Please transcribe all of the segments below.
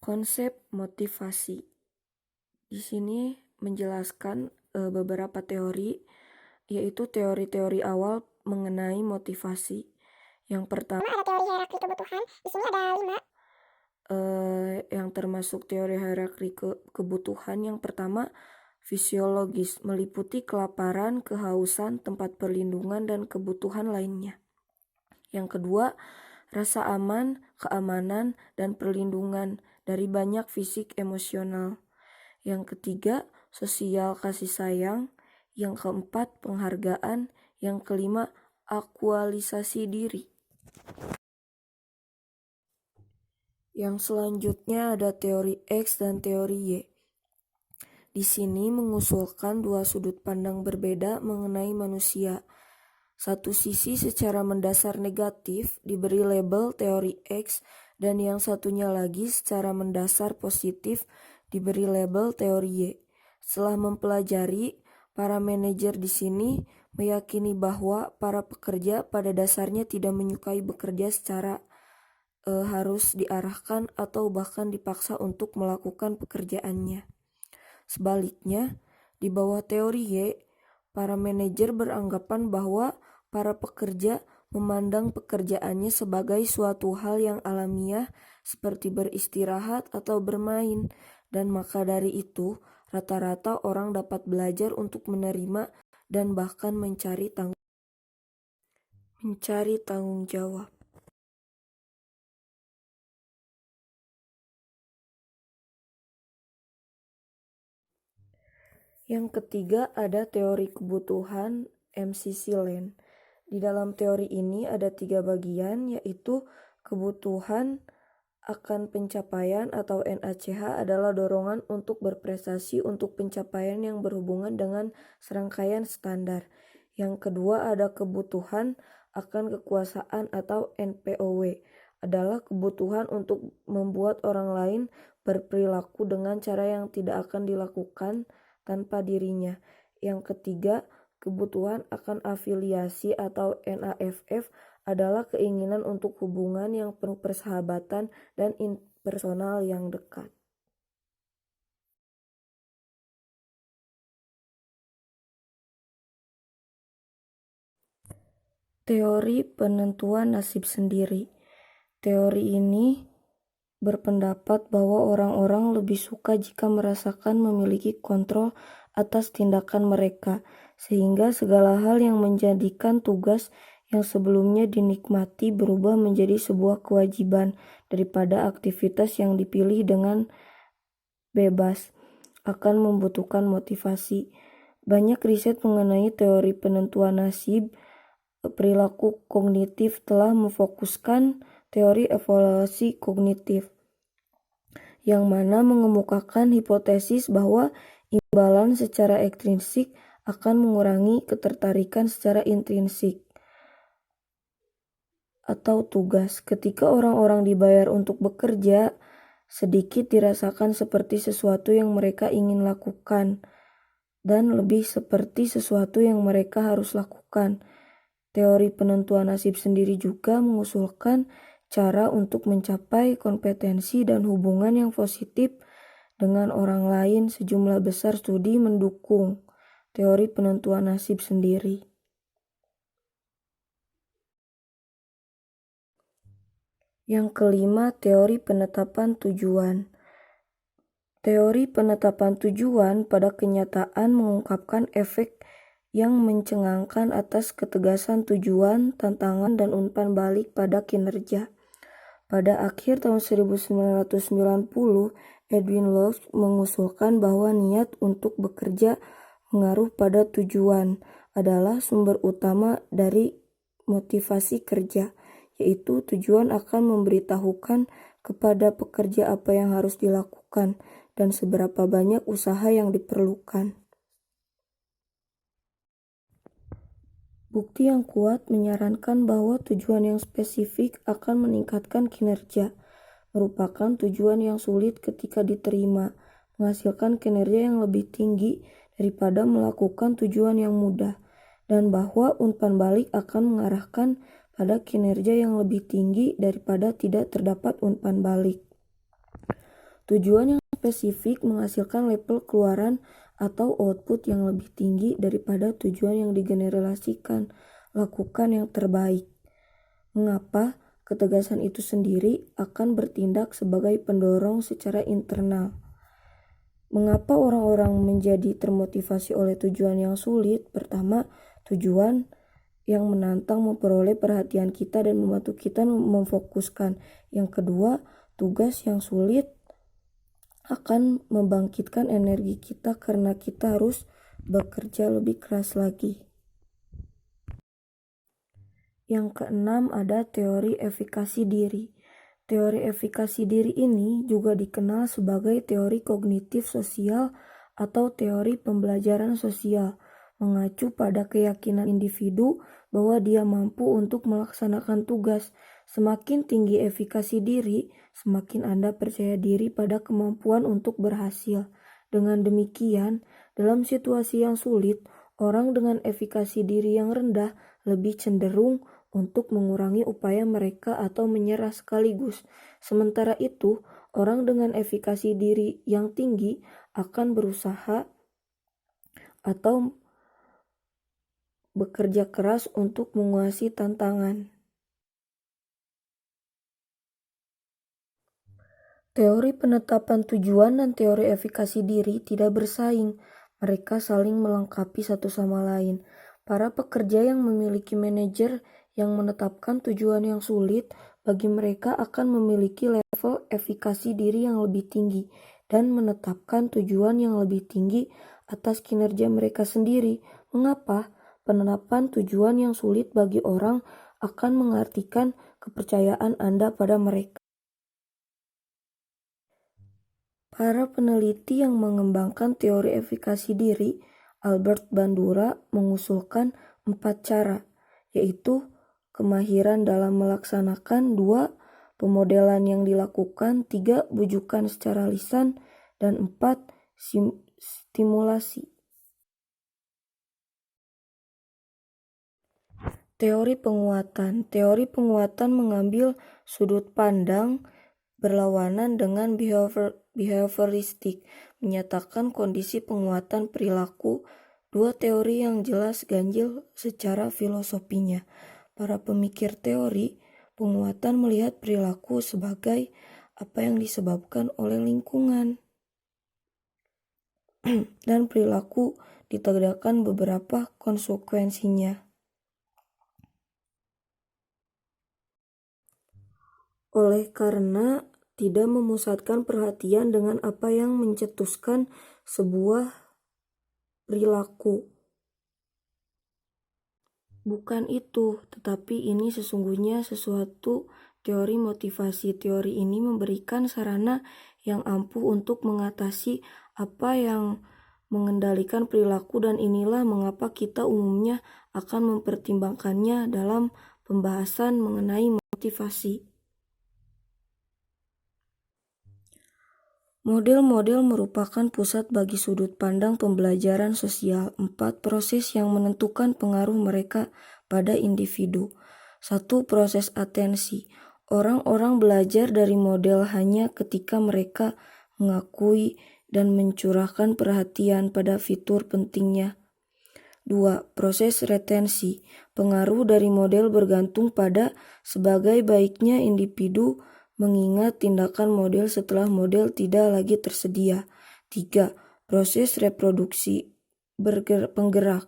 Konsep motivasi. Di sini menjelaskan beberapa teori, yaitu teori-teori awal mengenai motivasi. Yang pertama Ada teori hierarki kebutuhan. Di sini ada 5. yang termasuk teori hierarki kebutuhan. Yang pertama, fisiologis, meliputi kelaparan, kehausan, tempat perlindungan, dan kebutuhan lainnya. Yang kedua, rasa aman, keamanan, dan perlindungan dari banyak fisik emosional. Yang ketiga, sosial kasih sayang. Yang keempat, penghargaan. Yang kelima, aktualisasi diri. Yang selanjutnya ada teori X dan teori Y. Di sini mengusulkan dua sudut pandang berbeda mengenai manusia. Satu sisi secara mendasar negatif diberi label teori X, dan yang satunya lagi secara mendasar positif diberi label teori Y. Setelah mempelajari, para manajer di sini meyakini bahwa para pekerja pada dasarnya tidak menyukai bekerja secara harus diarahkan atau bahkan dipaksa untuk melakukan pekerjaannya. Sebaliknya, di bawah teori Y, para manajer beranggapan bahwa para pekerja memandang pekerjaannya sebagai suatu hal yang alamiah seperti beristirahat atau bermain, dan maka dari itu rata-rata orang dapat belajar untuk menerima dan bahkan mencari tanggung jawab. Yang ketiga ada teori kebutuhan McC Lane. Di dalam teori ini ada 3 bagian, yaitu kebutuhan akan pencapaian atau NACH adalah dorongan untuk berprestasi untuk pencapaian yang berhubungan dengan serangkaian standar. Yang kedua ada kebutuhan akan kekuasaan atau NPOW, adalah kebutuhan untuk membuat orang lain berperilaku dengan cara yang tidak akan dilakukan tanpa dirinya. Yang ketiga, kebutuhan akan afiliasi atau NAFF adalah keinginan untuk hubungan yang penuh persahabatan dan impersonal yang dekat. Teori penentuan nasib sendiri. Teori ini berpendapat bahwa orang-orang lebih suka jika merasakan memiliki kontrol atas tindakan mereka, sehingga segala hal yang menjadikan tugas yang sebelumnya dinikmati berubah menjadi sebuah kewajiban daripada aktivitas yang dipilih dengan bebas akan membutuhkan motivasi. Banyak riset mengenai teori penentuan nasib perilaku kognitif telah memfokuskan teori evaluasi kognitif, yang mana mengemukakan hipotesis bahwa imbalan secara ekstrinsik akan mengurangi ketertarikan secara intrinsik atau tugas. Ketika orang-orang dibayar untuk bekerja, sedikit dirasakan seperti sesuatu yang mereka ingin lakukan dan lebih seperti sesuatu yang mereka harus lakukan. Teori penentuan nasib sendiri juga mengusulkan cara untuk mencapai kompetensi dan hubungan yang positif dengan orang lain. Sejumlah besar studi mendukung teori penentuan nasib sendiri. Yang kelima, teori penetapan tujuan. Teori penetapan tujuan pada kenyataan mengungkapkan efek yang mencengangkan atas ketegasan tujuan, tantangan, dan umpan balik pada kinerja. Pada akhir tahun 1990, Edwin Love mengusulkan bahwa niat untuk bekerja mengaruh pada tujuan adalah sumber utama dari motivasi kerja, yaitu tujuan akan memberitahukan kepada pekerja apa yang harus dilakukan dan seberapa banyak usaha yang diperlukan. Bukti yang kuat menyarankan bahwa tujuan yang spesifik akan meningkatkan kinerja, merupakan tujuan yang sulit ketika diterima, menghasilkan kinerja yang lebih tinggi daripada melakukan tujuan yang mudah, dan bahwa umpan balik akan mengarahkan pada kinerja yang lebih tinggi daripada tidak terdapat umpan balik. Tujuan yang spesifik menghasilkan level keluaran atau output yang lebih tinggi daripada tujuan yang digeneralisasikan. Lakukan yang terbaik. Mengapa? Ketegasan itu sendiri akan bertindak sebagai pendorong secara internal. Mengapa orang-orang menjadi termotivasi oleh tujuan yang sulit? Pertama, tujuan yang menantang memperoleh perhatian kita dan membantu kita memfokuskan. Yang kedua, tugas yang sulit akan membangkitkan energi kita karena kita harus bekerja lebih keras lagi. Yang keenam ada teori efikasi diri. Teori efikasi diri ini juga dikenal sebagai teori kognitif sosial atau teori pembelajaran sosial, mengacu pada keyakinan individu bahwa dia mampu untuk melaksanakan tugas. Semakin tinggi efikasi diri, semakin Anda percaya diri pada kemampuan untuk berhasil. Dengan demikian, dalam situasi yang sulit, orang dengan efikasi diri yang rendah lebih cenderung untuk mengurangi upaya mereka atau menyerah sekaligus. Sementara itu, orang dengan efikasi diri yang tinggi akan berusaha atau bekerja keras untuk menguasai tantangan. Teori penetapan tujuan dan teori efikasi diri tidak bersaing. Mereka saling melengkapi satu sama lain. Para pekerja yang memiliki manajer yang menetapkan tujuan yang sulit, bagi mereka akan memiliki level efikasi diri yang lebih tinggi dan menetapkan tujuan yang lebih tinggi atas kinerja mereka sendiri. Mengapa? Penetapan tujuan yang sulit bagi orang akan mengartikan kepercayaan Anda pada mereka. Para peneliti yang mengembangkan teori efikasi diri, Albert Bandura, mengusulkan 4 cara, yaitu kemahiran dalam melaksanakan, 2 pemodelan yang dilakukan, 3 bujukan secara lisan, dan 4 stimulasi. Teori penguatan. Teori penguatan mengambil sudut pandang berlawanan dengan behavioristik, menyatakan kondisi penguatan perilaku. Dua teori yang jelas ganjil secara filosofinya. Para pemikir teori penguatan melihat perilaku sebagai apa yang disebabkan oleh lingkungan. Dan perilaku ditegakkan beberapa konsekuensinya. Oleh karena tidak memusatkan perhatian dengan apa yang mencetuskan sebuah perilaku. Bukan itu, tetapi ini sesungguhnya sesuatu teori motivasi. Teori ini memberikan sarana yang ampuh untuk mengatasi apa yang mengendalikan perilaku, dan inilah mengapa kita umumnya akan mempertimbangkannya dalam pembahasan mengenai motivasi. Model-model merupakan pusat bagi sudut pandang pembelajaran sosial. 4 proses yang menentukan pengaruh mereka pada individu. 1. Proses atensi. Orang-orang belajar dari model hanya ketika mereka mengakui dan mencurahkan perhatian pada fitur pentingnya. 2. Proses retensi. Pengaruh dari model bergantung pada sebagai baiknya individu mengingat tindakan model setelah model tidak lagi tersedia. 3. Proses reproduksi penggerak.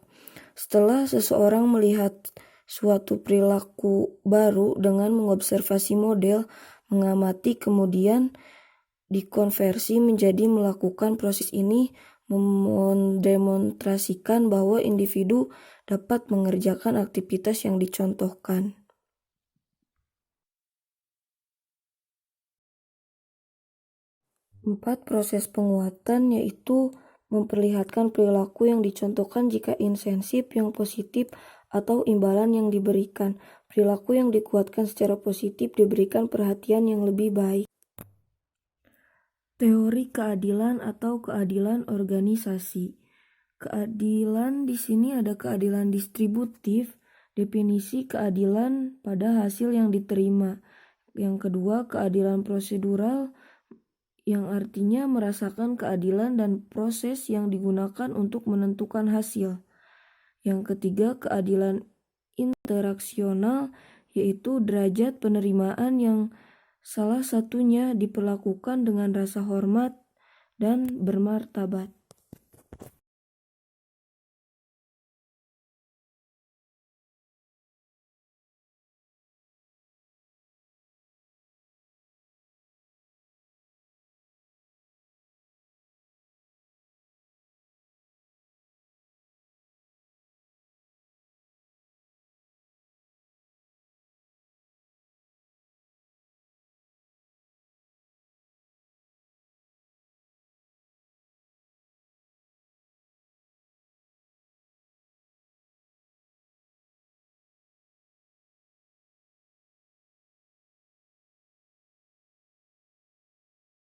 Setelah seseorang melihat suatu perilaku baru dengan mengobservasi model, mengamati, kemudian dikonversi menjadi melakukan proses ini mendemonstrasikan bahwa individu dapat mengerjakan aktivitas yang dicontohkan. 4. Proses penguatan, yaitu memperlihatkan perilaku yang dicontohkan jika insentif yang positif atau imbalan yang diberikan. Perilaku yang dikuatkan secara positif diberikan perhatian yang lebih baik. Teori keadilan atau keadilan organisasi. Keadilan di sini ada keadilan distributif, definisi keadilan pada hasil yang diterima. Yang kedua, keadilan prosedural, yang artinya merasakan keadilan dan proses yang digunakan untuk menentukan hasil. Yang ketiga, keadilan interaksional, yaitu derajat penerimaan yang salah satunya diperlakukan dengan rasa hormat dan bermartabat.